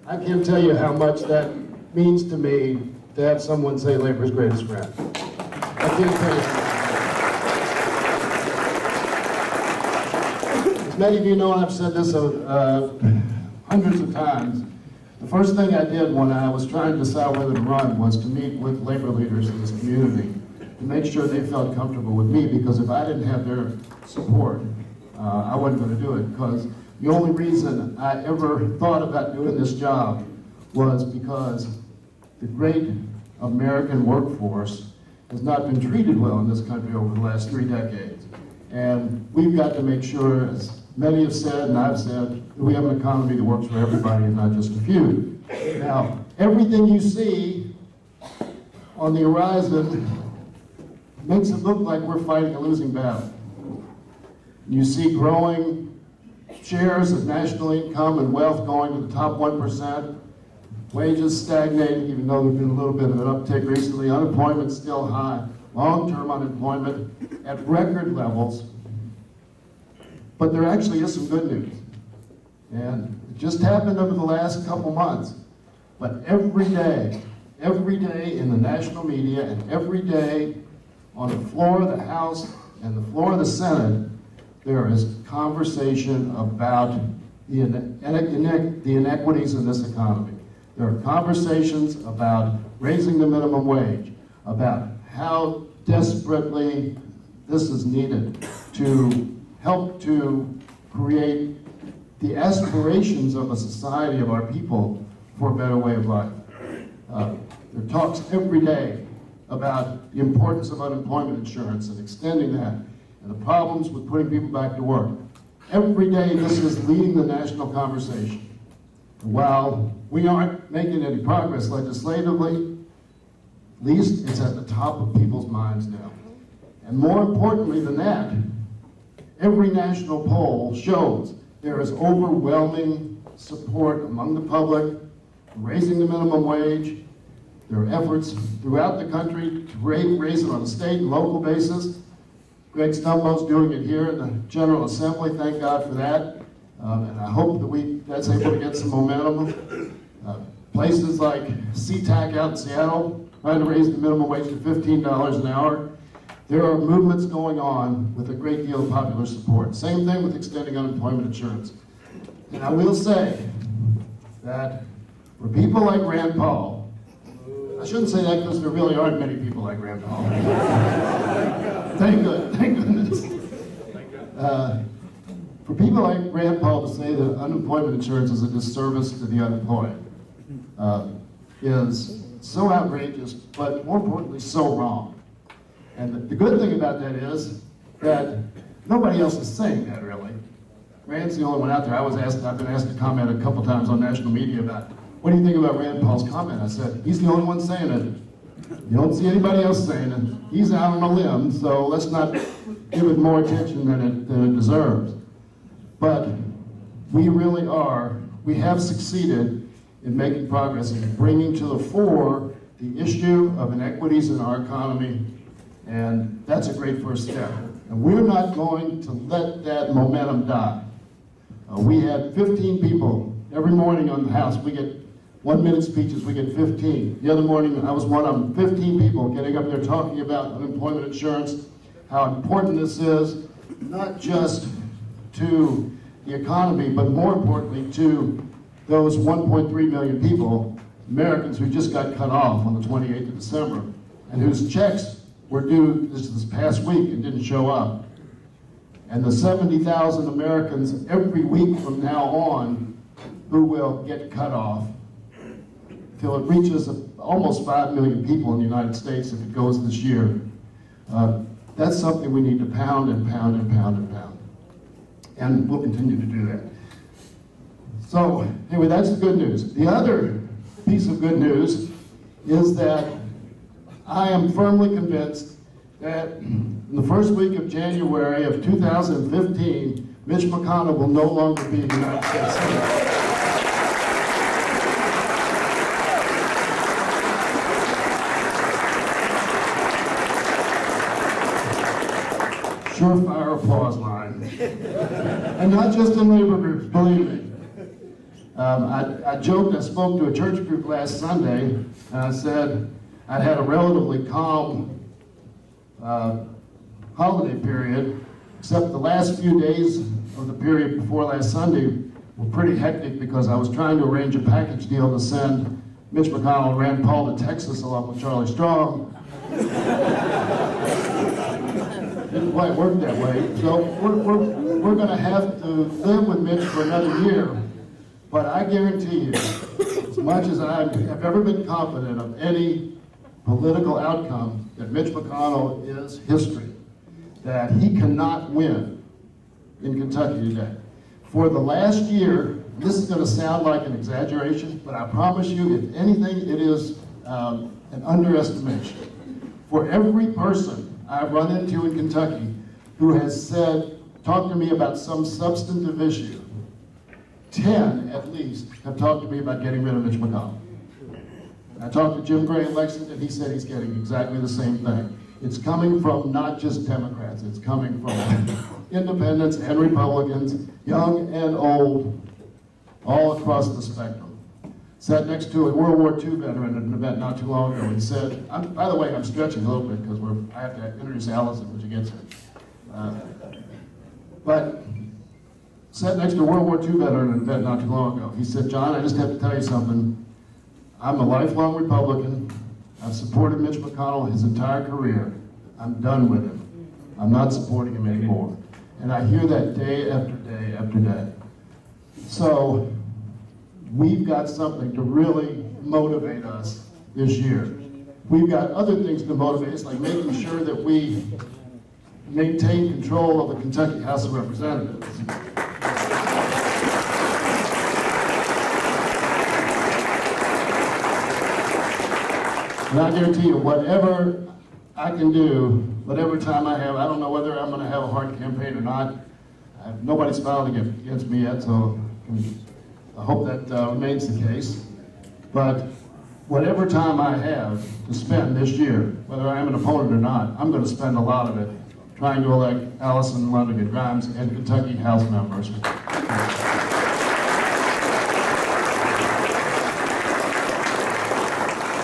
I can't tell you how much that means to me to have someone say labor's greatest friend. I can't tell you. As many of you know, and I've said this hundreds of times, the first thing I did when I was trying to decide whether to run was to meet with labor leaders in this community to make sure they felt comfortable with me, because if I didn't have their support, I wasn't going to do it. Because the only reason I ever thought about doing this job was because the great American workforce has not been treated well in this country over the last 3 decades. And we've got to make sure, as many have said and I've said, that we have an economy that works for everybody and not just a few. Now, everything you see on the horizon makes it look like we're fighting a losing battle. You see growing shares of national income and wealth going to the top 1%, wages stagnating, even though there's been a little bit of an uptick recently, unemployment still high, long-term unemployment at record levels. But there actually is some good news. And it just happened over the last couple months. But every day in the national media and every day on the floor of the House and the floor of the Senate, there is conversation about the inequities in this economy. There are conversations about raising the minimum wage, about how desperately this is needed to help to create the aspirations of a society of our people for a better way of life. There are talks every day about the importance of unemployment insurance and extending that, and the problems with putting people back to work. Every day this is leading the national conversation. While we aren't making any progress legislatively, at least it's at the top of people's minds now. And more importantly than that, every national poll shows there is overwhelming support among the public for raising the minimum wage. There are efforts throughout the country to raise it on a state and local basis. Greg Stumbo's doing it here in the General Assembly, thank God for that. And I hope that that's able to get some momentum. Places like SeaTac out in Seattle, trying to raise the minimum wage to $15 an hour. There are movements going on with a great deal of popular support. Same thing with extending unemployment insurance. And I will say that for people like Rand Paul, I shouldn't say that because there really aren't many people like Rand Paul. Thank goodness. For people like Rand Paul to say that unemployment insurance is a disservice to the unemployed is so outrageous, but more importantly, so wrong. And the good thing about that is that nobody else is saying that, really. Rand's the only one out there. I've been asked to comment a couple times on national media about, what do you think about Rand Paul's comment? I said, he's the only one saying it. You don't see anybody else saying it. He's out on a limb, so let's not give it more attention than it deserves. But we really we have succeeded in making progress in bringing to the fore the issue of inequities in our economy, and that's a great first step. And we're not going to let that momentum die. We had 15 people every morning on the House. We get 1-minute speeches, we get 15. The other morning, I was one of them, 15 people getting up there talking about unemployment insurance, how important this is, not just to the economy, but more importantly to those 1.3 million people, Americans who just got cut off on the 28th of December, and whose checks were due this past week and didn't show up. And the 70,000 Americans every week from now on who will get cut off till it reaches almost 5 million people in the United States if it goes this year. That's something we need to pound and pound and pound and pound. And we'll continue to do that. So, anyway, that's the good news. The other piece of good news is that I am firmly convinced that in the first week of January of 2015, Mitch McConnell will no longer be the United States Senator. Surefire applause line. And not just in labor groups, believe me. I joked, I spoke to a church group last Sunday, and I said I'd had a relatively calm holiday period, except the last few days of the period before last Sunday were pretty hectic because I was trying to arrange a package deal to send Mitch McConnell and Rand Paul to Texas along with Charlie Strong. Didn't quite work that way. So we're going to have to live with Mitch for another year. But I guarantee you, as much as I have ever been confident of any political outcome, that Mitch McConnell is history, that he cannot win in Kentucky today. For the last year, this is going to sound like an exaggeration, but I promise you, if anything, it is an underestimation. For every person I've run into in Kentucky who has said, talk to me about some substantive issue, 10 at least have talked to me about getting rid of Mitch McConnell. I talked to Jim Gray in Lexington, he said he's getting exactly the same thing. It's coming from not just Democrats, it's coming from independents and Republicans, young and old, all across the spectrum. Sat next to a World War II veteran at an event not too long ago and said, by the way, I'm stretching a little bit because I have to introduce Allison when she gets here. But sat next to a World War II veteran at an event not too long ago. He said, John, I just have to tell you something. I'm a lifelong Republican. I've supported Mitch McConnell his entire career. I'm done with him. I'm not supporting him anymore. And I hear that day after day after day. So we've got something to really motivate us this year. We've got other things to motivate us, like making sure that we maintain control of the Kentucky House of Representatives. And I guarantee you, whatever I can do, whatever time I have, I don't know whether I'm going to have a hard campaign or not. Nobody's filed against me yet, so I hope that remains the case. But whatever time I have to spend this year, whether I am an opponent or not, I'm going to spend a lot of it trying to elect Allison Lundegan Grimes and Kentucky House members.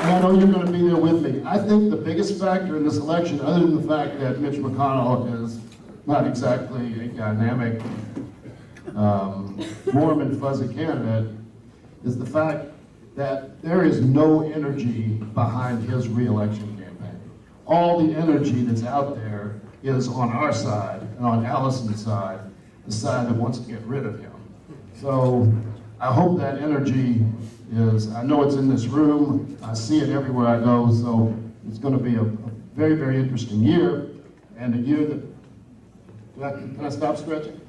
And I know you're going to be there with me. I think the biggest factor in this election, other than the fact that Mitch McConnell is not exactly a dynamic, warm and fuzzy candidate, is the fact that there is no energy behind his re-election campaign. All the energy that's out there is on our side and on Allison's side, the side that wants to get rid of him. So I hope that energy is, I know it's in this room, I see it everywhere I go, so it's going to be a very, very interesting year, and a year that, can I stop stretching?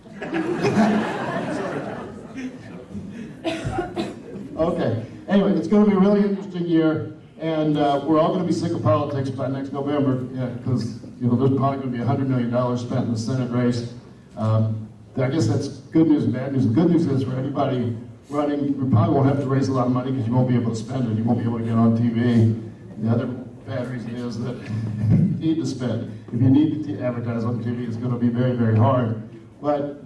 Okay, anyway, it's going to be a really interesting year, and we're all going to be sick of politics by next November, because there's probably going to be $100 million spent in the Senate race. I guess that's good news and bad news. The good news is for anybody running, you probably won't have to raise a lot of money because you won't be able to spend it. You won't be able to get on TV. The other bad reason is that you need to spend. If you need to advertise on TV, it's going to be very, very hard. But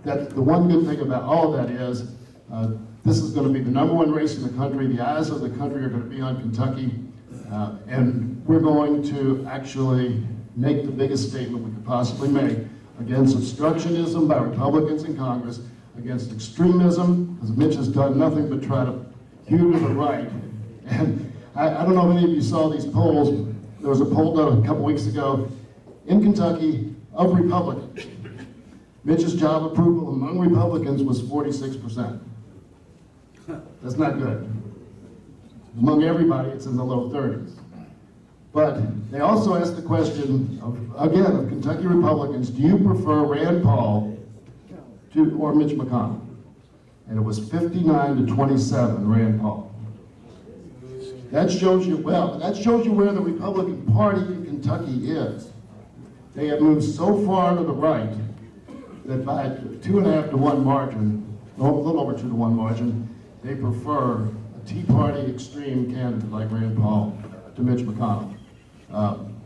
the one good thing about all of that is this is going to be the #1 race in the country. The eyes of the country are going to be on Kentucky. And we're going to actually make the biggest statement we could possibly make against obstructionism by Republicans in Congress, against extremism, because Mitch has done nothing but try to hew to the right. And I don't know if any of you saw these polls. There was a poll done a couple weeks ago in Kentucky of Republicans. Mitch's job approval among Republicans was 46%. That's not good. Among everybody, it's in the low 30s. But they also asked the question, of Kentucky Republicans, do you prefer Rand Paul or Mitch McConnell? And it was 59-27, Rand Paul. That shows you, where the Republican Party in Kentucky is. They have moved so far to the right that by a 2.5 to 1 margin, a little over 2 to 1 margin, they prefer a Tea Party extreme candidate like Rand Paul to Mitch McConnell.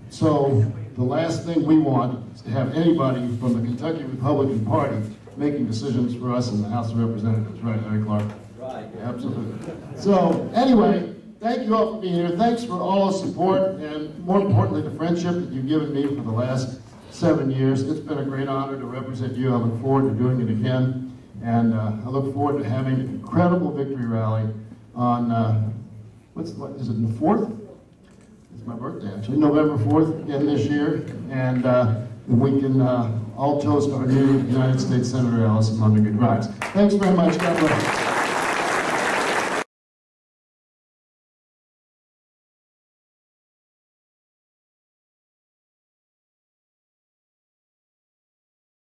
So the last thing we want is to have anybody from the Kentucky Republican Party making decisions for us in the House of Representatives, right, Larry Clark? Right. Absolutely. So, anyway, thank you all for being here. Thanks for all the support, and more importantly, the friendship that you've given me for the last 7 years. It's been a great honor to represent you. I look forward to doing it again, and I look forward to having an incredible victory rally on, what is it, the 4th? It's my birthday, actually, November 4th again this year, and we can all toast our new United States Senator Allison London Grimes. Thanks very much. God bless.